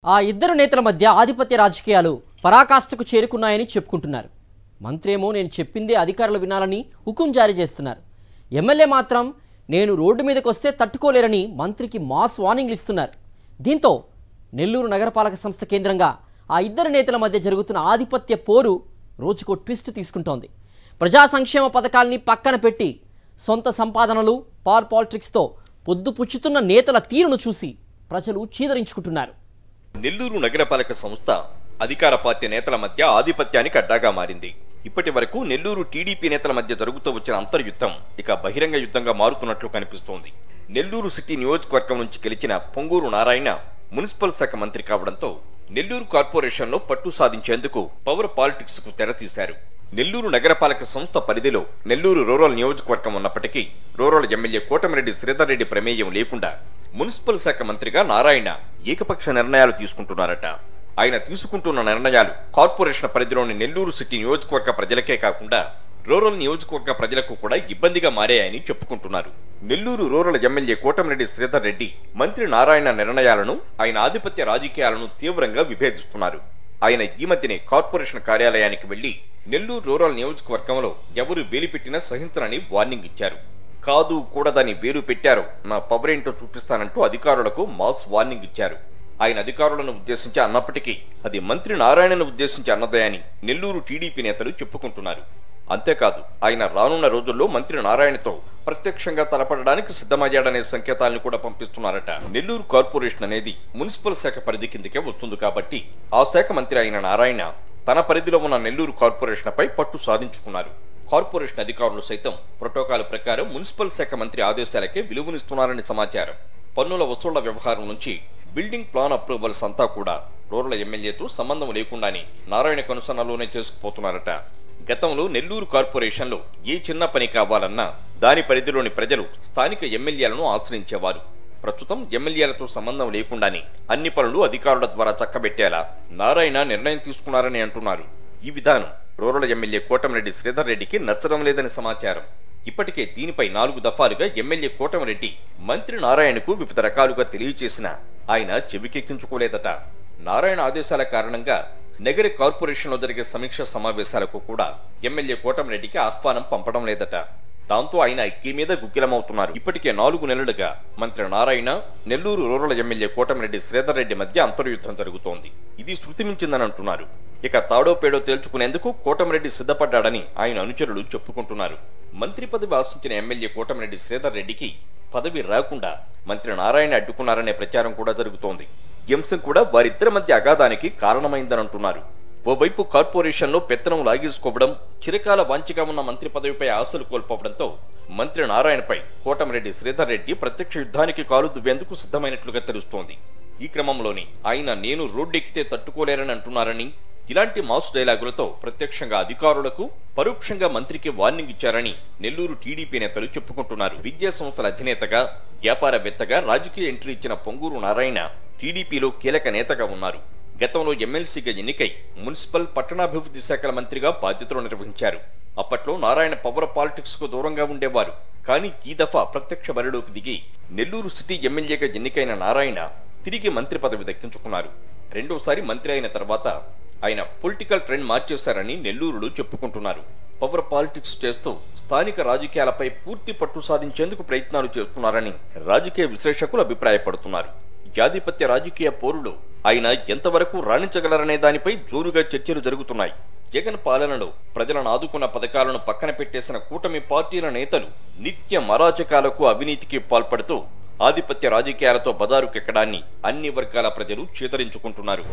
ఆ ఇద్దరు నేతల మధ్య ఆధిపత్య రాజకీయాలు పరాకాష్ఠకు చేరుకున్నాయని చెప్పుకుంటున్నారు. మంత్రేమో నేను చెప్పిందే అధికారులు వినాలని హుకుం జారీ చేస్తున్నారు. ఎమ్మెల్యే మాత్రం నేను రోడ్డు మీదకి వస్తే తట్టుకోలేరని మంత్రికి మాస్ వార్నింగ్లు ఇస్తున్నారు. దీంతో నెల్లూరు నగరపాలక సంస్థ కేంద్రంగా ఆ ఇద్దరు నేతల మధ్య జరుగుతున్న ఆధిపత్య పోరు రోజుకో ట్విస్ట్ తీసుకుంటోంది. ప్రజా సంక్షేమ పథకాల్ని పక్కన పెట్టి సొంత సంపాదనలు పాలిటిక్స్తో పొద్దుపుచ్చుతున్న నేతల తీరును చూసి ప్రజలు చీదరించుకుంటున్నారు. నెల్లూరు నగరపాలక సంస్థ అధికార పార్టీ నేతల మధ్య ఆధిపత్యానికి అడ్డాగా మారింది. ఇప్పటి వరకు నెల్లూరు టీడీపీ నేతల మధ్య జరుగుతూ వచ్చిన అంతర్యుద్ధం ఇక బహిరంగ యుద్ధంగా మారుతున్నట్లు కనిపిస్తోంది. నెల్లూరు సిటీ నియోజకవర్గం నుంచి గెలిచిన పొంగూరు నారాయణ మున్సిపల్ శాఖ మంత్రి కావడంతో నెల్లూరు కార్పొరేషన్లో పట్టు సాధించేందుకు పవర్ పాలిటిక్స్ కు తెరతీశారు. నెల్లూరు నగరపాలక సంస్థ పరిధిలో నెల్లూరు రూరల్ నియోజకవర్గం ఉన్నప్పటికీ రూరల్ ఎమ్మెల్యే కోటమిరెడ్డి శ్రీధర్ రెడ్డి ప్రమేయం లేకుండా మున్సిపల్ శాఖ మంత్రిగా నారాయణ ఏకపక్ష నిర్ణయాలు తీసుకుంటున్నారట. ఆయన తీసుకుంటున్న నిర్ణయాలు కార్పొరేషన్ పరిధిలోని నెల్లూరు సిటీ నియోజకవర్గ ప్రజలకే కాకుండా రూరల్ నియోజకవర్గ ప్రజలకు కూడా ఇబ్బందిగా మారాయని చెప్పుకుంటున్నారు. నెల్లూరు రూరల్ ఎమ్మెల్యే కోటమిరెడ్డి శ్రీధర్ రెడ్డి మంత్రి నారాయణ నిర్ణయాలను, ఆయన ఆధిపత్య రాజకీయాలను తీవ్రంగా విభేదిస్తున్నారు. ఆయన ఈ మధ్యనే కార్పొరేషన్ కార్యాలయానికి వెళ్లి నెల్లూరు రూరల్ నియోజకవర్గంలో ఎవరు వేలు పెట్టినా సహించనని వార్నింగ్ ఇచ్చారు. కాదు కూడదని వేలు పెట్టారో నా పవర్ ఏంటో చూపిస్తానంటూ అధికారులకు మాస్ వార్నింగ్ ఇచ్చారు. ఆయన అధికారులను ఉద్దేశించి అన్నప్పటికీ అది మంత్రి నారాయణను ఉద్దేశించి అన్నదే అని నెల్లూరు టీడీపీ నేతలు చెప్పుకుంటున్నారు. అంతేకాదు ఆయన రానున్న రోజుల్లో మంత్రి నారాయణతో ప్రత్యక్షంగా తలపడడానికి సిద్ధమయ్యాడనే సంకేతాలను కూడా పంపిస్తున్నారట. నెల్లూరు కార్పొరేషన్ అనేది మున్సిపల్ శాఖ పరిధి కిందకే వస్తుంది కాబట్టి ఆ శాఖ మంత్రి అయిన నారాయణ తన పరిధిలో ఉన్న నెల్లూరు కార్పొరేషన్ పై పట్టు సాధించుకున్నారు. కార్పొరేషన్ అధికారులు సైతం ప్రోటోకాల్ ప్రకారం మున్సిపల్ శాఖ మంత్రి ఆదేశాలకే విలువనిస్తున్నారని సమాచారం. పన్నుల వసూళ్ల వ్యవహారం నుంచి బిల్డింగ్ ప్లాన్ అప్రూవల్స్ అంతా కూడా రూరల్ ఎమ్మెల్యేతో సంబంధం లేకుండానే నారాయణ కనుసన్నలోనే చేసుకుపోతున్నారట. గతంలో నెల్లూరు కార్పొరేషన్లో ఏ చిన్న పని కావాలన్నా దాని పరిధిలోని ప్రజలు స్థానిక ఎమ్మెల్యేలను ఆశ్రయించేవారు. ప్రస్తుతం ఎమ్మెల్యేలతో సంబంధం లేకుండానే అన్ని పనులు అధికారుల ద్వారా చక్కబెట్టేలా నారాయణ నిర్ణయం తీసుకున్నారని అంటున్నారు. ఈ విధానం రూరల్ ఎమ్మెల్యే కోటమిరెడ్డి శ్రీధర్ రెడ్డికి నచ్చడం లేదని సమాచారం. ఇప్పటికే దీనిపై 4 దఫాలుగా ఎమ్మెల్యే కోటమిరెడ్డి మంత్రి నారాయణకు వివిధ రకాలుగా తెలియచేసినా ఆయన చెవికెక్కించుకోలేదట. నారాయణ ఆదేశాల కారణంగా నగర కార్పొరేషన్ లో జరిగే సమీక్ష సమావేశాలకు కూడా ఎమ్మెల్యే కోటమిరెడ్డికి ఆహ్వానం పంపడం లేదట. దాంతో ఆయన అక్కి మీద గుగ్గిలమవుతున్నారు. ఇప్పటికే 4 నెలలుగా మంత్రి నారాయణ, నెల్లూరు రూరల్ ఎమ్మెల్యే కోటమిరెడ్డి శ్రీధర్ రెడ్డి మధ్య అంతర్యుద్ధం జరుగుతోంది. ఇది శృతి మించిందని అంటున్నారు. ఇక తాడో పేడో తేల్చుకునేందుకు కోటమిరెడ్డి సిద్ధపడ్డాడని ఆయన అనుచరులు చెప్పుకుంటున్నారు. మంత్రి పదవి ఆశించిన ఎమ్మెల్యే కోటమిరెడ్డి శ్రీధర్ రెడ్డికి పదవి రాకుండా మంత్రి నారాయణ అడ్డుకున్నారనే ప్రచారం కూడా జరుగుతోంది. ఈ అంశం కూడా వారిద్దరి మధ్య అగాధానికి కారణమైందని అంటున్నారు. ఓవైపు కార్పొరేషన్ లో పెత్తనం లాగేసుకోవడం, చిరకాల వాంఛగా ఉన్న మంత్రి పదవిపై ఆశలు కోల్పోవడంతో మంత్రి నారాయణపై కోటమిరెడ్డి శ్రీధర్ రెడ్డి ప్రత్యక్ష యుద్ధానికి కాలు దువ్వేందుకు సిద్ధమైనట్లుగా తెలుస్తోంది. ఈ క్రమంలోని ఆయన నేను రోడ్డెక్కితే తట్టుకోలేరని అంటున్నారని, ఇలాంటి మాస్ డైలాగులతో ప్రత్యక్షంగా అధికారులకు, పరోక్షంగా మంత్రికి వార్నింగ్ ఇచ్చారని నెల్లూరు టీడీపీ నేతలు చెప్పుకుంటున్నారు. విద్యా సంస్థల అధినేతగా, వ్యాపారవేత్తగా రాజకీయ ఎంట్రీ ఇచ్చిన పొంగూరు నారాయణ టీడీపీలో కీలక నేతగా ఉన్నారు. గతంలో ఎమ్మెల్సీగా ఎన్నికై మున్సిపల్, పట్టణాభివృద్ధి శాఖల మంత్రిగా బాధ్యతలు నిర్వహించారు. అప్పట్లో నారాయణ పవర్ పాలిటిక్స్ కు దూరంగా ఉండేవారు. కానీ ఈ దఫా ప్రత్యక్ష బరిలోకి దిగి నెల్లూరు సిటీ ఎమ్మెల్యేగా ఎన్నికైన నారాయణ తిరిగి మంత్రి పదవి దక్కించుకున్నారు. రెండోసారి మంత్రి అయిన తర్వాత ఆయన పొలిటికల్ ట్రెండ్ మార్చేశారని నెల్లూరులో చెప్పుకుంటున్నారు. పవర్ పాలిటిక్స్ చేస్తూ స్థానిక రాజకీయాలపై పూర్తి పట్టు సాధించేందుకు ప్రయత్నాలు చేస్తున్నారని రాజకీయ విశ్లేషకులు అభిప్రాయపడుతున్నారు. జాధిపత్య రాజకీయ పోరులో ఆయన ఎంతవరకు రాణించగలరనే దానిపై జోరుగా చర్చలు జరుగుతున్నాయి. జగన్ పాలనలో ప్రజలను ఆదుకున్న పథకాలను పక్కన పెట్టేసిన కూటమి పార్టీల నేతలు నిత్య అరాచకాలకు, అవినీతికి పాల్పడుతూ ఆధిపత్య రాజకీయాలతో బజారుకెక్కడాన్ని అన్ని వర్గాల ప్రజలు చేతరించుకుంటున్నారు.